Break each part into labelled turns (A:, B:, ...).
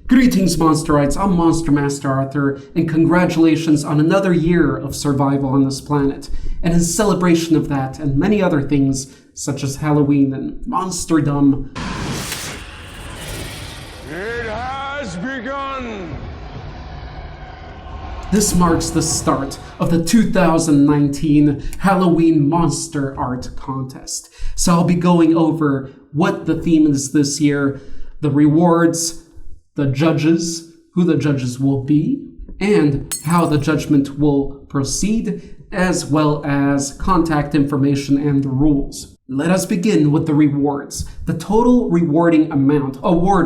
A: Greetings, Monsterites. I'm Monster Master Arthur, and congratulations on another year of survival on this planet. And in celebration of that and many other things, such as Halloween and Monsterdom,
B: it has begun!
A: This marks the start of the 2019 Halloween Monster Art Contest. So I'll be going over what the theme is this year, the rewards, the judges, who the judges will be, and how the judgment will proceed, as well as contact information and the rules. Let us begin with the rewards. The total award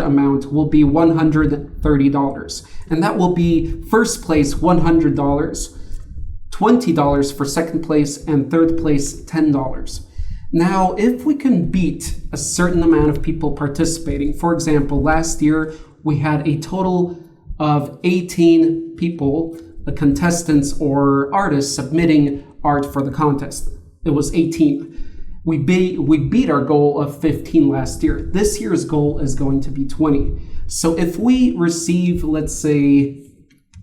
A: amount will be $130, and that will be first place $100, $20 for second place, and third place $10. Now, if we can beat a certain amount of people participating, for example, last year we had a total of 18 people, contestants or artists submitting art for the contest. It was 18. We beat our goal of 15 last year. This year's goal is going to be 20. So if we receive, let's say,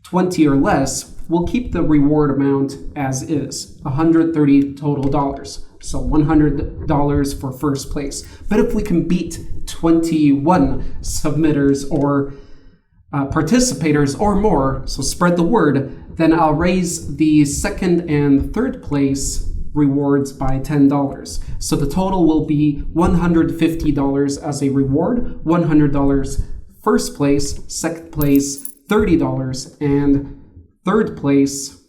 A: 20 or less, we'll keep the reward amount as is, $130 total dollars. So $100 for first place. But if we can beat 21 submitters or participators or more, so spread the word, then I'll raise the second and third place rewards by $10. So the total will be $150 as a reward, $100 first place, second place $30, and third place,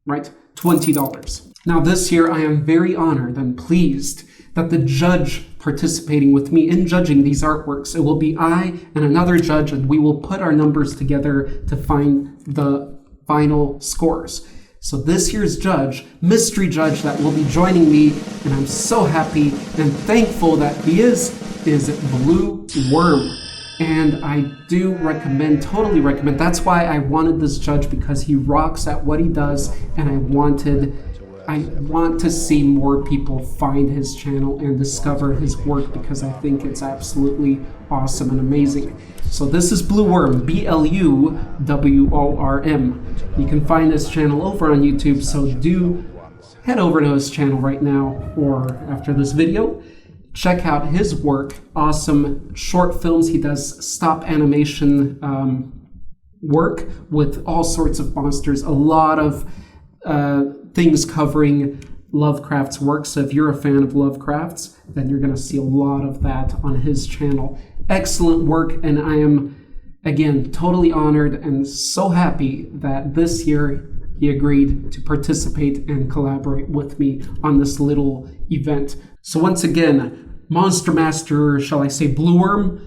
A: right, $20. Now this year I am very honored and pleased that the judge participating with me in judging these artworks, it will be I and another judge, and we will put our numbers together to find the final scores. So this year's judge, mystery judge that will be joining me, and I'm so happy and thankful that he is Blue Worm. And I do totally recommend. That's why I wanted this judge, because he rocks at what he does, and I want to see more people find his channel and discover his work, because I think it's absolutely awesome and amazing. So this is Blue Worm, BLUWORM. You can find his channel over on YouTube, so do head over to his channel right now or after this video. Check out his work, awesome short films. He does stop animation work with all sorts of monsters, a lot of things covering Lovecraft's work. So if you're a fan of Lovecraft's, then you're going to see a lot of that on his channel. Excellent work, and I am, again, totally honored and so happy that this year he agreed to participate and collaborate with me on this little event. So once again, Monster Master, shall I say Blue Worm,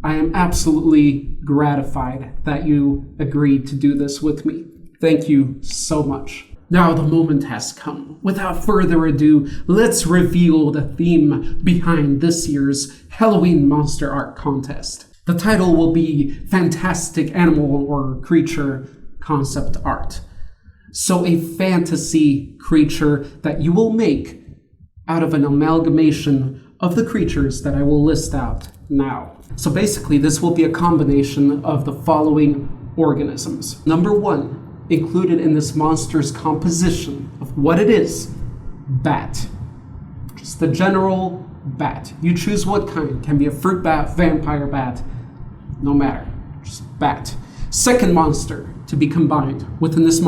A: I am absolutely gratified that you agreed to do this with me. Thank you so much. Now the moment has come. Without further ado, let's reveal the theme behind this year's Halloween Monster Art Contest. The title will be Fantastic Animal or Creature Concept Art. So a fantasy creature that you will make out of an amalgamation of the creatures that I will list out now. So basically this will be a combination of the following organisms. Number one, included in this monster's composition of what it is, bat. Just the general bat. You choose what kind. Can be a fruit bat, vampire bat, no matter. Just bat. Second monster to be combined within this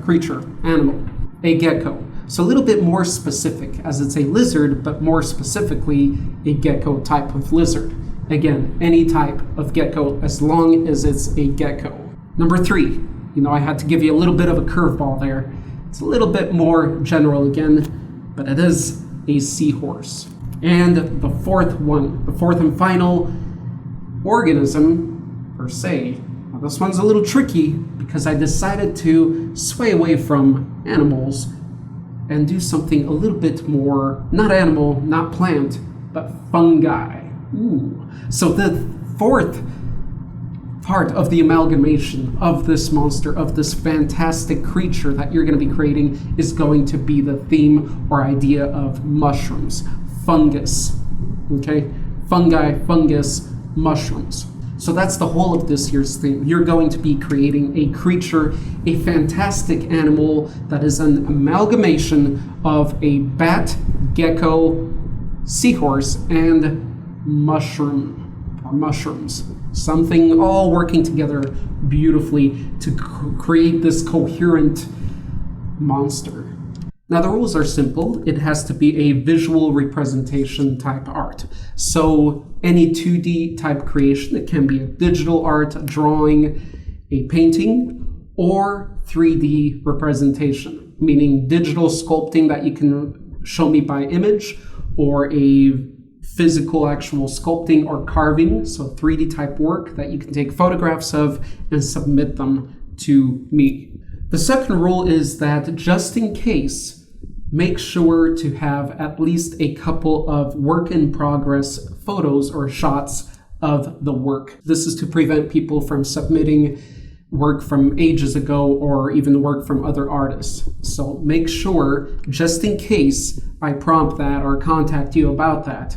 A: creature, animal, a gecko. So a little bit more specific, as it's a lizard, but more specifically a gecko type of lizard. Again, any type of gecko as long as it's a gecko. Number three, I had to give you a little bit of a curveball there. It's a little bit more general again, but it is a seahorse. And the fourth and final organism, per se, now this one's a little tricky because I decided to sway away from animals and do something a little bit more, not animal, not plant, but fungi. Ooh. So the fourth part of the amalgamation of this monster, of this fantastic creature that you're going to be creating, is going to be the theme or idea of mushrooms, fungus. Okay? Fungi, fungus, mushrooms. So that's the whole of this year's theme. You're going to be creating a creature, a fantastic animal that is an amalgamation of a bat, gecko, seahorse, and mushrooms. Something all working together beautifully to create this coherent monster. Now the rules are simple. It has to be a visual representation type art. So any 2D type creation, it can be a digital art, a drawing, a painting, or 3D representation, meaning digital sculpting that you can show me by image, or a physical actual sculpting or carving, so 3D type work that you can take photographs of and submit them to me. The second rule is that just in case, make sure to have at least a couple of work in progress photos or shots of the work. This is to prevent people from submitting work from ages ago or even work from other artists. So make sure, just in case I prompt that or contact you about that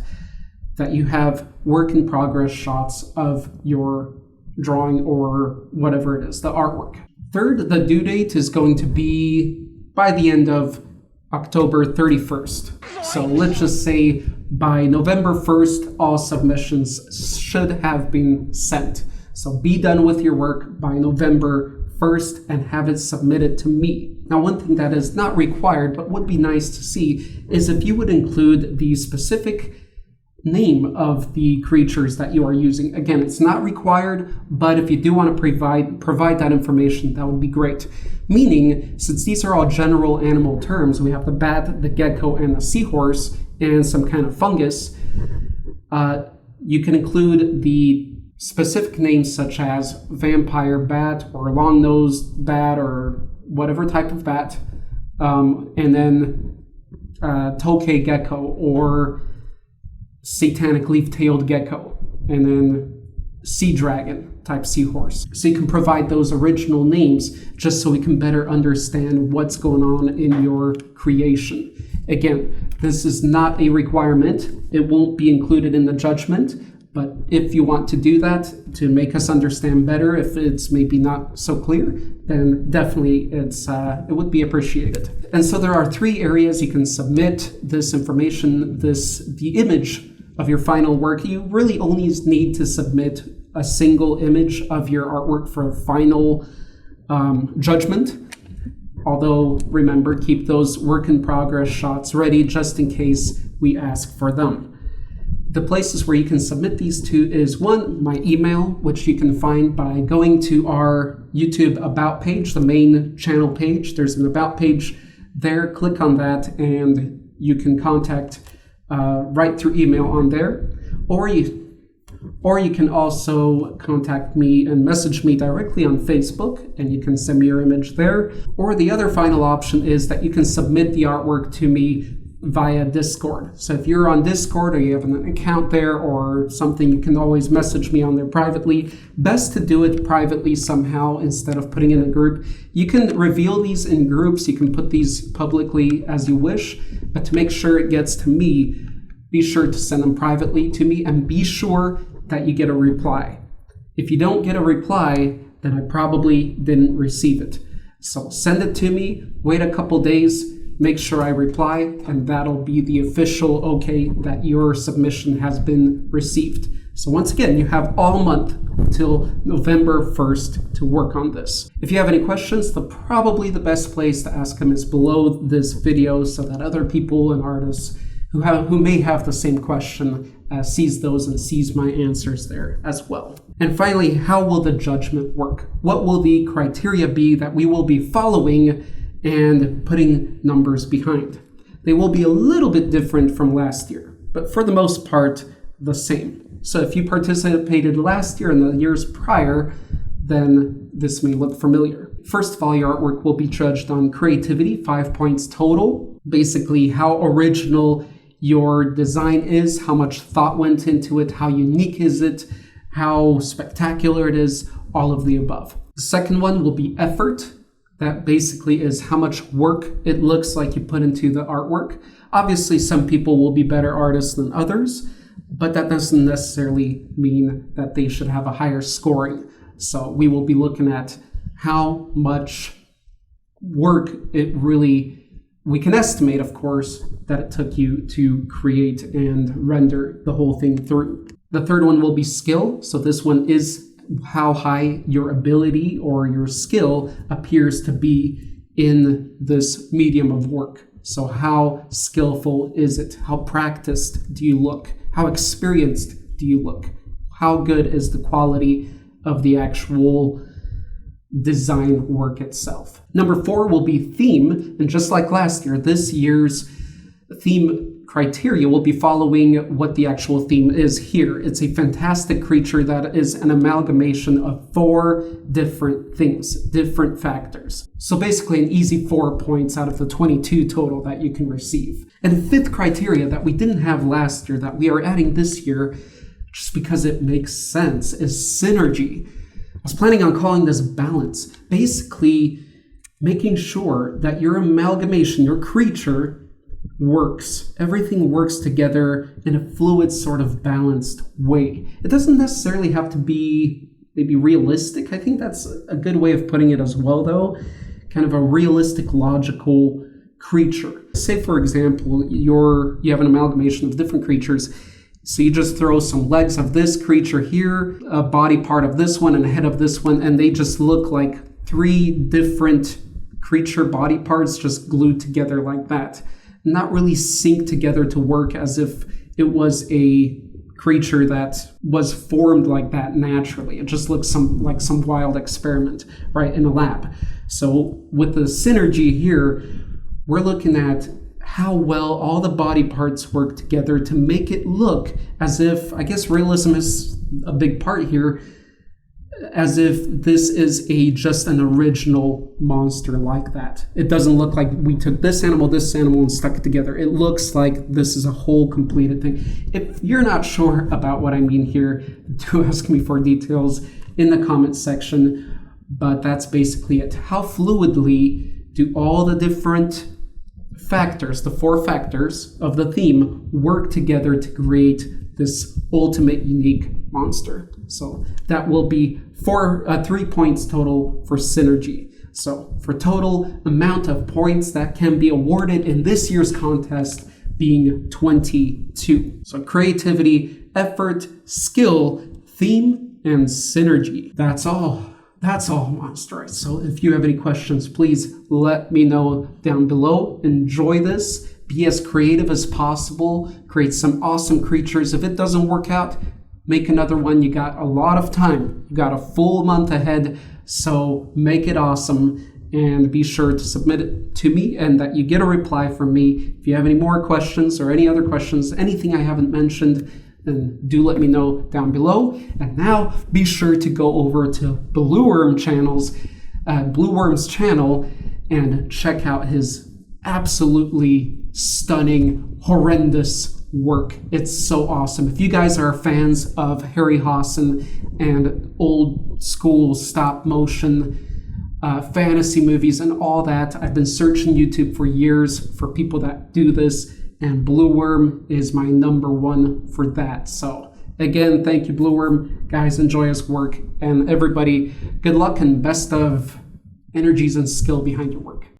A: you have work in progress shots of your drawing or whatever it is, the artwork. Third, the due date is going to be by the end of October 31st. So let's just say by November 1st, all submissions should have been sent. So be done with your work by November 1st and have it submitted to me. Now, one thing that is not required, but would be nice to see, is if you would include the specific name of the creatures that you are using. Again, it's not required, but if you do want to provide that information, that would be great. Meaning, since these are all general animal terms, we have the bat, the gecko, and the seahorse, and some kind of fungus, you can include the specific names such as vampire bat, or long-nosed bat, or whatever type of bat, and then tokay gecko, or satanic leaf-tailed gecko, and then sea dragon type seahorse. So you can provide those original names just so we can better understand what's going on in your creation. Again, this is not a requirement. It won't be included in the judgment, but if you want to do that to make us understand better, if it's maybe not so clear, then definitely it would be appreciated. And so there are 3 areas you can submit this information, the image of your final work. You really only need to submit a single image of your artwork for a final judgment. Although, remember, keep those work in progress shots ready just in case we ask for them. The places where you can submit these to is 1, my email, which you can find by going to our YouTube About page, the main channel page. There's an About page there. Click on that and you can contact right through email on there. Or you can also contact me and message me directly on Facebook, and you can send me your image there. Or the other final option is that you can submit the artwork to me via Discord. So if you're on Discord or you have an account there or something, you can always message me on there privately. Best to do it privately somehow instead of putting in a group. You can reveal these in groups. You can put these publicly as you wish, but to make sure it gets to me, be sure to send them privately to me and be sure that you get a reply. If you don't get a reply, then I probably didn't receive it. So send it to me, wait a couple days, make sure I reply, and that'll be the official okay that your submission has been received. So once again, you have all month until November 1st to work on this. If you have any questions, probably the best place to ask them is below this video so that other people and artists who may have the same question sees those and sees my answers there as well. And finally, how will the judgment work? What will the criteria be that we will be following and putting numbers behind? They will be a little bit different from last year, but for the most part, the same. So if you participated last year and the years prior, then this may look familiar. First of all, your artwork will be judged on creativity, 5 points total. Basically, how original your design is, how much thought went into it, how unique is it, how spectacular it is, all of the above. The second one will be effort. That basically is how much work it looks like you put into the artwork. Obviously, some people will be better artists than others, but that doesn't necessarily mean that they should have a higher scoring. So we will be looking at how much work we can estimate, of course, that it took you to create and render the whole thing through. The third one will be skill. So this one is how high your ability or your skill appears to be in this medium of work. So how skillful is it? How practiced do you look? How experienced do you look? How good is the quality of the actual design work itself? Number 4 will be theme. And just like last year, this year's theme criteria will be following what the actual theme is here. It's a fantastic creature that is an amalgamation of 4 different things, different factors. So basically an easy 4 points out of the 22 total that you can receive. And the 5th criteria that we didn't have last year that we are adding this year, just because it makes sense, is synergy. I was planning on calling this balance. Basically making sure that your amalgamation, your creature, works. Everything works together in a fluid, sort of balanced way. It doesn't necessarily have to be maybe realistic. I think that's a good way of putting it as well, though. Kind of a realistic, logical creature. Say, for example, you have an amalgamation of different creatures. So you just throw some legs of this creature here, a body part of this one, and a head of this one, and they just look like 3 different creature body parts just glued together like that. Not really sync together to work as if it was a creature that was formed like that naturally. It just looks like some wild experiment, right, in a lab. So with the synergy here, we're looking at how well all the body parts work together to make it look as if, I guess realism is a big part here, as if this is just an original monster like that. It doesn't look like we took this animal, and stuck it together. It looks like this is a whole completed thing. If you're not sure about what I mean here, do ask me for details in the comment section. But that's basically it. How fluidly do all the different factors, the 4 factors of the theme, work together to create this ultimate unique monster? So that will be 3 points total for synergy. So for total amount of points that can be awarded in this year's contest being 22. So creativity, effort, skill, theme, and synergy. That's all, Monstrous. So if you have any questions, please let me know down below. Enjoy this. Be as creative as possible. Create some awesome creatures. If it doesn't work out, make another one. You got a lot of time. You got a full month ahead. So make it awesome and be sure to submit it to me and that you get a reply from me. If you have any more questions or any other questions, anything I haven't mentioned, then do let me know down below. And now be sure to go over to Blue Worm's channel and check out his absolutely stunning, horrendous work. It's so awesome. If you guys are fans of Harryhausen and old school stop motion fantasy movies and all that, I've been searching YouTube for years for people that do this, and Blue Worm is my number 1 for that. So again, thank you, Blue Worm. Guys, enjoy his work, and everybody, good luck and best of energies and skill behind your work.